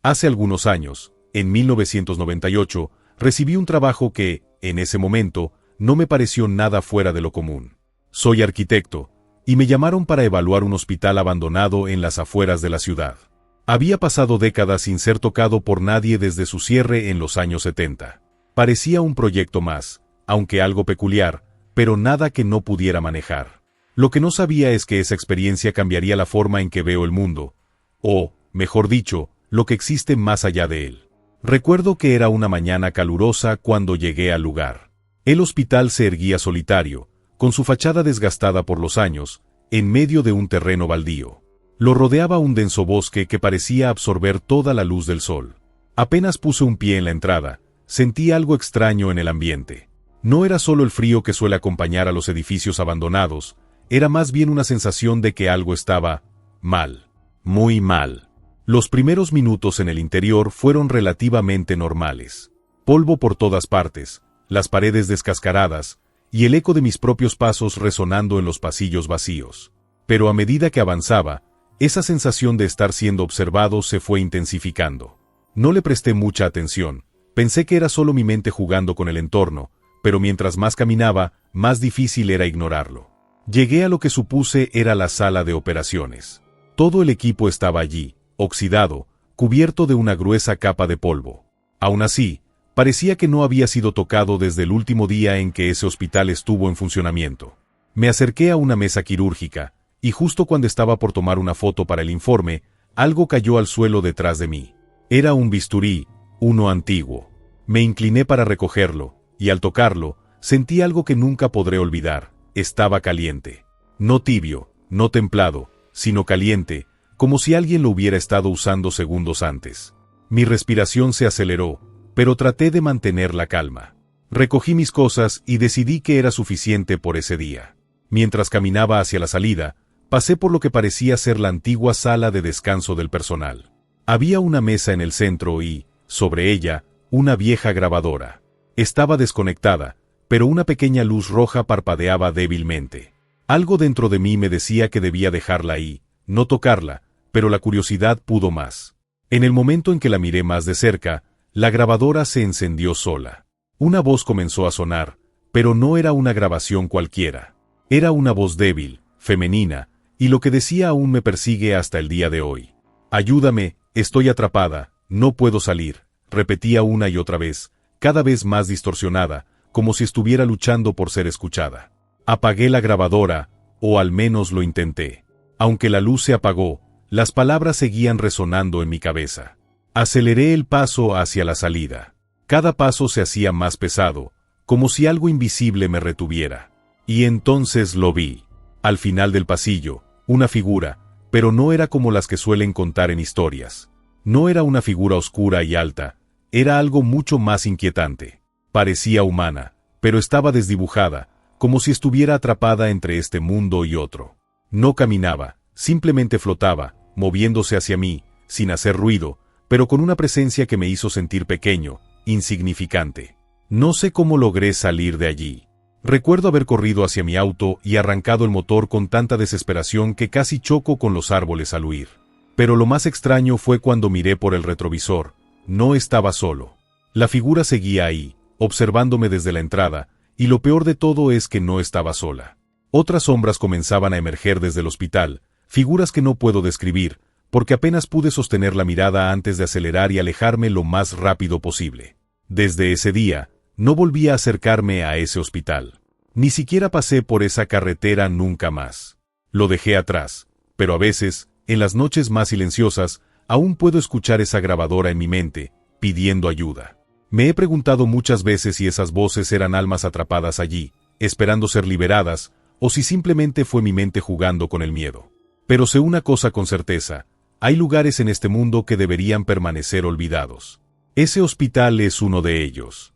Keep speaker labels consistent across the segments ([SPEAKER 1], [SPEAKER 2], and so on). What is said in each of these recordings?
[SPEAKER 1] Hace algunos años, en 1998, recibí un trabajo que, en ese momento, no me pareció nada fuera de lo común. Soy arquitecto, y me llamaron para evaluar un hospital abandonado en las afueras de la ciudad. Había pasado décadas sin ser tocado por nadie desde su cierre en los años 70. Parecía un proyecto más, aunque algo peculiar, pero nada que no pudiera manejar. Lo que no sabía es que esa experiencia cambiaría la forma en que veo el mundo, o, mejor dicho, lo que existe más allá de él. Recuerdo que era una mañana calurosa cuando llegué al lugar. El hospital se erguía solitario, con su fachada desgastada por los años, en medio de un terreno baldío. Lo rodeaba un denso bosque que parecía absorber toda la luz del sol. Apenas puse un pie en la entrada, sentí algo extraño en el ambiente. No era solo el frío que suele acompañar a los edificios abandonados, era más bien una sensación de que algo estaba mal, muy mal. Los primeros minutos en el interior fueron relativamente normales. Polvo por todas partes, las paredes descascaradas, y el eco de mis propios pasos resonando en los pasillos vacíos. Pero a medida que avanzaba, esa sensación de estar siendo observado se fue intensificando. No le presté mucha atención, pensé que era solo mi mente jugando con el entorno, pero mientras más caminaba, más difícil era ignorarlo. Llegué a lo que supuse era la sala de operaciones. Todo el equipo estaba allí, oxidado, cubierto de una gruesa capa de polvo. Aún así, parecía que no había sido tocado desde el último día en que ese hospital estuvo en funcionamiento. Me acerqué a una mesa quirúrgica, y justo cuando estaba por tomar una foto para el informe, algo cayó al suelo detrás de mí. Era un bisturí, uno antiguo. Me incliné para recogerlo, y al tocarlo, sentí algo que nunca podré olvidar. Estaba caliente. No tibio, no templado, sino caliente, como si alguien lo hubiera estado usando segundos antes. Mi respiración se aceleró, pero traté de mantener la calma. Recogí mis cosas y decidí que era suficiente por ese día. Mientras caminaba hacia la salida, pasé por lo que parecía ser la antigua sala de descanso del personal. Había una mesa en el centro y, sobre ella, una vieja grabadora. Estaba desconectada, pero una pequeña luz roja parpadeaba débilmente. Algo dentro de mí me decía que debía dejarla ahí, no tocarla, pero la curiosidad pudo más. En el momento en que la miré más de cerca, la grabadora se encendió sola. Una voz comenzó a sonar, pero no era una grabación cualquiera. Era una voz débil, femenina, y lo que decía aún me persigue hasta el día de hoy. «Ayúdame, estoy atrapada, no puedo salir», repetía una y otra vez, cada vez más distorsionada, como si estuviera luchando por ser escuchada. Apagué la grabadora, o al menos lo intenté. Aunque la luz se apagó, las palabras seguían resonando en mi cabeza. Aceleré el paso hacia la salida. Cada paso se hacía más pesado, como si algo invisible me retuviera. Y entonces lo vi. Al final del pasillo, una figura, pero no era como las que suelen contar en historias. No era una figura oscura y alta, era algo mucho más inquietante. Parecía humana, pero estaba desdibujada, como si estuviera atrapada entre este mundo y otro. No caminaba, simplemente flotaba, moviéndose hacia mí, sin hacer ruido, pero con una presencia que me hizo sentir pequeño, insignificante. No sé cómo logré salir de allí. Recuerdo haber corrido hacia mi auto y arrancado el motor con tanta desesperación que casi choco con los árboles al huir. Pero lo más extraño fue cuando miré por el retrovisor. No estaba solo. La figura seguía ahí, observándome desde la entrada, y lo peor de todo es que no estaba sola. Otras sombras comenzaban a emerger desde el hospital, figuras que no puedo describir, porque apenas pude sostener la mirada antes de acelerar y alejarme lo más rápido posible. Desde ese día, no volví a acercarme a ese hospital. Ni siquiera pasé por esa carretera nunca más. Lo dejé atrás, pero a veces, en las noches más silenciosas, aún puedo escuchar esa grabadora en mi mente, pidiendo ayuda. Me he preguntado muchas veces si esas voces eran almas atrapadas allí, esperando ser liberadas, o si simplemente fue mi mente jugando con el miedo. Pero sé una cosa con certeza, hay lugares en este mundo que deberían permanecer olvidados. Ese hospital es uno de ellos.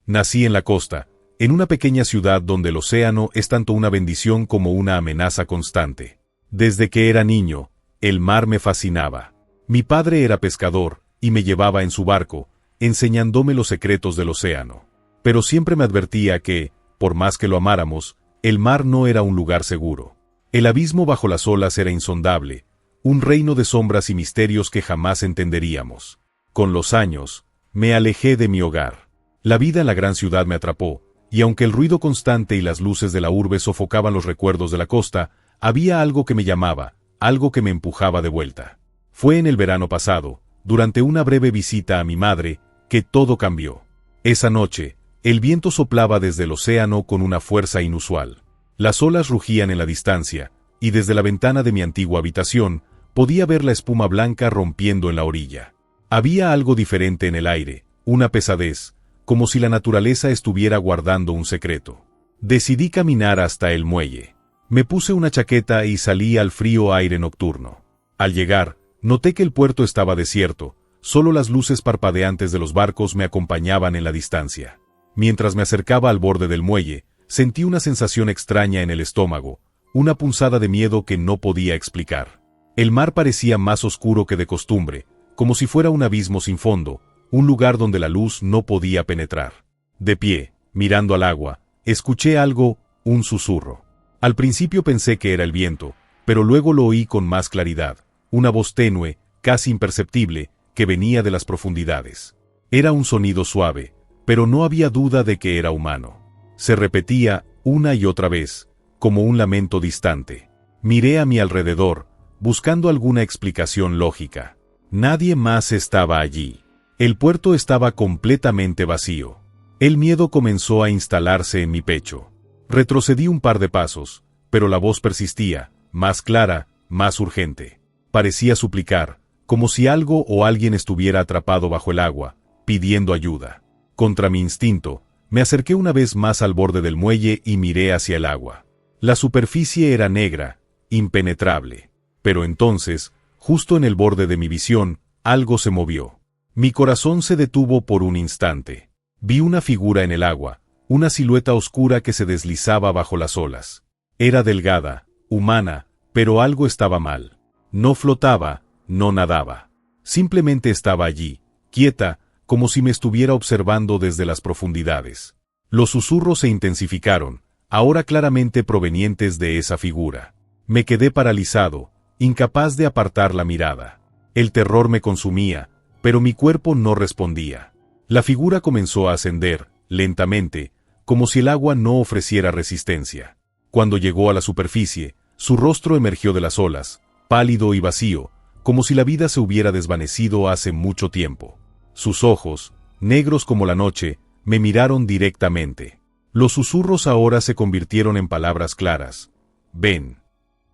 [SPEAKER 1] Nací en la costa, en una pequeña ciudad donde el océano es tanto una bendición como una amenaza constante. Desde que era niño, el mar me fascinaba. Mi padre era pescador, y me llevaba en su barco, enseñándome los secretos del océano. Pero siempre me advertía que, por más que lo amáramos, el mar no era un lugar seguro. El abismo bajo las olas era insondable, un reino de sombras y misterios que jamás entenderíamos. Con los años, me alejé de mi hogar. La vida en la gran ciudad me atrapó, y aunque el ruido constante y las luces de la urbe sofocaban los recuerdos de la costa, había algo que me llamaba, algo que me empujaba de vuelta. Fue en el verano pasado, durante una breve visita a mi madre, que todo cambió. Esa noche, el viento soplaba desde el océano con una fuerza inusual. Las olas rugían en la distancia, y desde la ventana de mi antigua habitación, podía ver la espuma blanca rompiendo en la orilla. Había algo diferente en el aire, una pesadez, como si la naturaleza estuviera guardando un secreto. Decidí caminar hasta el muelle. Me puse una chaqueta y salí al frío aire nocturno. Al llegar, noté que el puerto estaba desierto, solo las luces parpadeantes de los barcos me acompañaban en la distancia. Mientras me acercaba al borde del muelle, sentí una sensación extraña en el estómago, una punzada de miedo que no podía explicar. El mar parecía más oscuro que de costumbre, como si fuera un abismo sin fondo, un lugar donde la luz no podía penetrar. De pie, mirando al agua, escuché algo, un susurro. Al principio pensé que era el viento, pero luego lo oí con más claridad, una voz tenue, casi imperceptible, que venía de las profundidades. Era un sonido suave, pero no había duda de que era humano. Se repetía una y otra vez, como un lamento distante. Miré a mi alrededor, buscando alguna explicación lógica. Nadie más estaba allí. El puerto estaba completamente vacío. El miedo comenzó a instalarse en mi pecho. Retrocedí un par de pasos, pero la voz persistía, más clara, más urgente. Parecía suplicar, como si algo o alguien estuviera atrapado bajo el agua, pidiendo ayuda. Contra mi instinto, me acerqué una vez más al borde del muelle y miré hacia el agua. La superficie era negra, impenetrable. Pero entonces, justo en el borde de mi visión, algo se movió. Mi corazón se detuvo por un instante. Vi una figura en el agua, una silueta oscura que se deslizaba bajo las olas. Era delgada, humana, pero algo estaba mal. No flotaba, no nadaba. Simplemente estaba allí, quieta, como si me estuviera observando desde las profundidades. Los susurros se intensificaron, ahora claramente provenientes de esa figura. Me quedé paralizado, incapaz de apartar la mirada. El terror me consumía, pero mi cuerpo no respondía. La figura comenzó a ascender, lentamente, como si el agua no ofreciera resistencia. Cuando llegó a la superficie, su rostro emergió de las olas, pálido y vacío, como si la vida se hubiera desvanecido hace mucho tiempo. Sus ojos, negros como la noche, me miraron directamente. Los susurros ahora se convirtieron en palabras claras. Ven.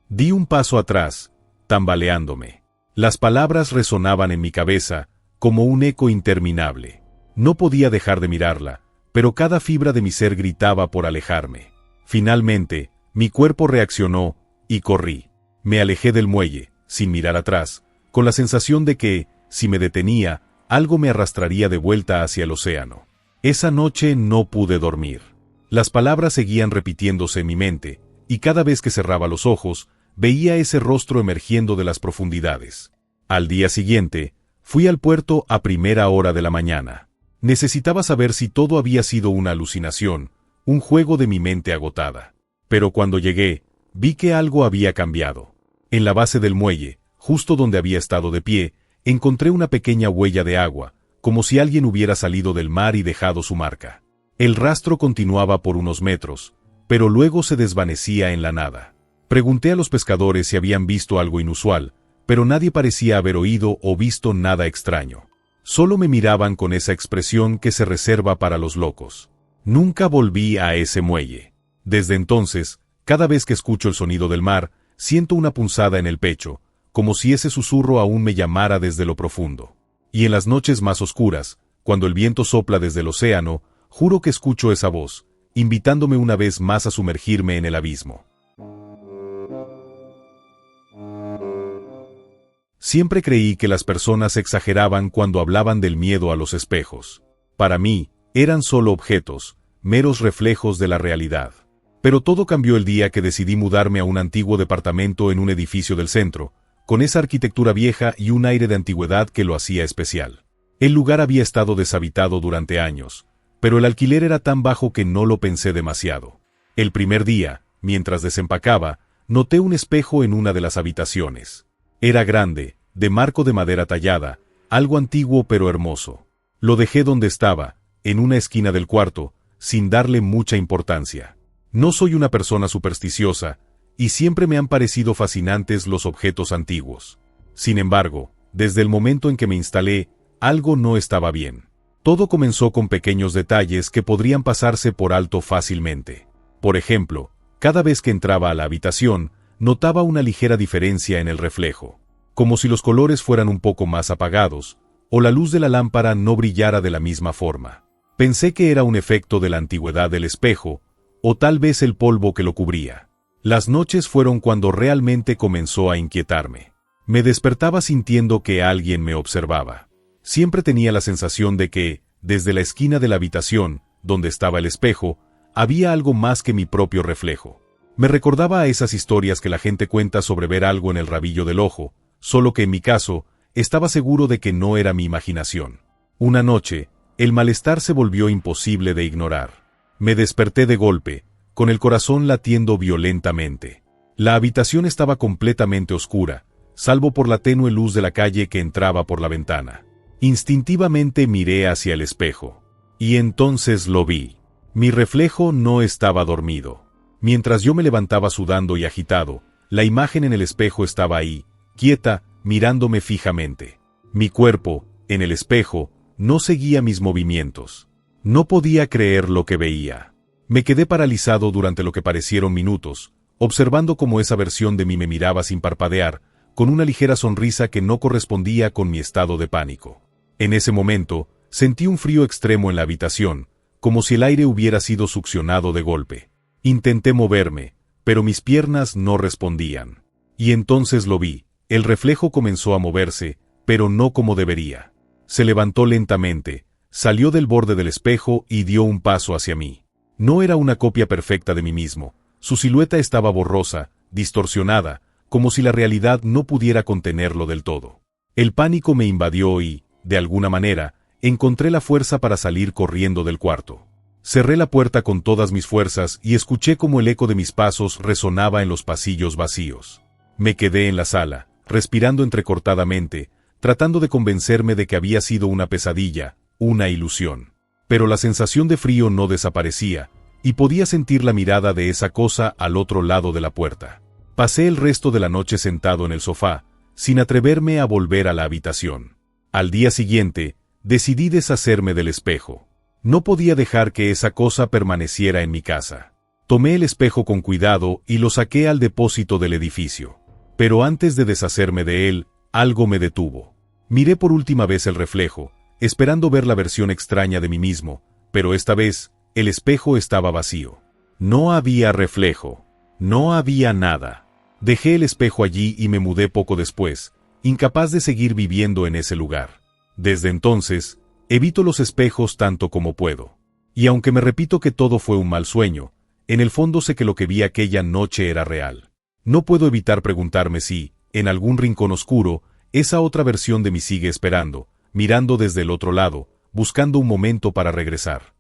[SPEAKER 1] Di un paso atrás, tambaleándome. Las palabras resonaban en mi cabeza, como un eco interminable. No podía dejar de mirarla, pero cada fibra de mi ser gritaba por alejarme. Finalmente, mi cuerpo reaccionó, y corrí. Me alejé del muelle, sin mirar atrás, con la sensación de que, si me detenía, algo me arrastraría de vuelta hacia el océano. Esa noche no pude dormir. Las palabras seguían repitiéndose en mi mente, y cada vez que cerraba los ojos, veía ese rostro emergiendo de las profundidades. Al día siguiente, fui al puerto a primera hora de la mañana. Necesitaba saber si todo había sido una alucinación, un juego de mi mente agotada. Pero cuando llegué, vi que algo había cambiado. En la base del muelle, justo donde había estado de pie, encontré una pequeña huella de agua, como si alguien hubiera salido del mar y dejado su marca. El rastro continuaba por unos metros, pero luego se desvanecía en la nada. Pregunté a los pescadores si habían visto algo inusual, pero nadie parecía haber oído o visto nada extraño. Solo me miraban con esa expresión que se reserva para los locos. Nunca volví a ese muelle. Desde entonces, cada vez que escucho el sonido del mar, siento una punzada en el pecho, como si ese susurro aún me llamara desde lo profundo. Y en las noches más oscuras, cuando el viento sopla desde el océano, juro que escucho esa voz, invitándome una vez más a sumergirme en el abismo. Siempre creí que las personas exageraban cuando hablaban del miedo a los espejos. Para mí, eran solo objetos, meros reflejos de la realidad. Pero todo cambió el día que decidí mudarme a un antiguo departamento en un edificio del centro, con esa arquitectura vieja y un aire de antigüedad que lo hacía especial. El lugar había estado deshabitado durante años, pero el alquiler era tan bajo que no lo pensé demasiado. El primer día, mientras desempacaba, noté un espejo en una de las habitaciones. Era grande, de marco de madera tallada, algo antiguo pero hermoso. Lo dejé donde estaba, en una esquina del cuarto, sin darle mucha importancia. No soy una persona supersticiosa, y siempre me han parecido fascinantes los objetos antiguos. Sin embargo, desde el momento en que me instalé, algo no estaba bien. Todo comenzó con pequeños detalles que podrían pasarse por alto fácilmente. Por ejemplo, cada vez que entraba a la habitación, notaba una ligera diferencia en el reflejo, como si los colores fueran un poco más apagados, o la luz de la lámpara no brillara de la misma forma. Pensé que era un efecto de la antigüedad del espejo, o tal vez el polvo que lo cubría. Las noches fueron cuando realmente comenzó a inquietarme. Me despertaba sintiendo que alguien me observaba. Siempre tenía la sensación de que, desde la esquina de la habitación, donde estaba el espejo, había algo más que mi propio reflejo. Me recordaba a esas historias que la gente cuenta sobre ver algo en el rabillo del ojo, solo que en mi caso, estaba seguro de que no era mi imaginación. Una noche, el malestar se volvió imposible de ignorar. Me desperté de golpe, con el corazón latiendo violentamente. La habitación estaba completamente oscura, salvo por la tenue luz de la calle que entraba por la ventana. Instintivamente miré hacia el espejo. Y entonces lo vi. Mi reflejo no estaba dormido. Mientras yo me levantaba sudando y agitado, la imagen en el espejo estaba ahí, quieta, mirándome fijamente. Mi cuerpo, en el espejo, no seguía mis movimientos. No podía creer lo que veía. Me quedé paralizado durante lo que parecieron minutos, observando cómo esa versión de mí me miraba sin parpadear, con una ligera sonrisa que no correspondía con mi estado de pánico. En ese momento, sentí un frío extremo en la habitación, como si el aire hubiera sido succionado de golpe. Intenté moverme, pero mis piernas no respondían. Y entonces lo vi, el reflejo comenzó a moverse, pero no como debería. Se levantó lentamente, salió del borde del espejo y dio un paso hacia mí. No era una copia perfecta de mí mismo, su silueta estaba borrosa, distorsionada, como si la realidad no pudiera contenerlo del todo. El pánico me invadió y, de alguna manera, encontré la fuerza para salir corriendo del cuarto. Cerré la puerta con todas mis fuerzas y escuché cómo el eco de mis pasos resonaba en los pasillos vacíos. Me quedé en la sala, respirando entrecortadamente, tratando de convencerme de que había sido una pesadilla, una ilusión. Pero la sensación de frío no desaparecía, y podía sentir la mirada de esa cosa al otro lado de la puerta. Pasé el resto de la noche sentado en el sofá, sin atreverme a volver a la habitación. Al día siguiente, decidí deshacerme del espejo. No podía dejar que esa cosa permaneciera en mi casa. Tomé el espejo con cuidado y lo saqué al depósito del edificio. Pero antes de deshacerme de él, algo me detuvo. Miré por última vez el reflejo, esperando ver la versión extraña de mí mismo, pero esta vez, el espejo estaba vacío. No había reflejo. No había nada. Dejé el espejo allí y me mudé poco después, incapaz de seguir viviendo en ese lugar. Desde entonces, evito los espejos tanto como puedo. Y aunque me repito que todo fue un mal sueño, en el fondo sé que lo que vi aquella noche era real. No puedo evitar preguntarme si, en algún rincón oscuro, esa otra versión de mí sigue esperando, mirando desde el otro lado, buscando un momento para regresar.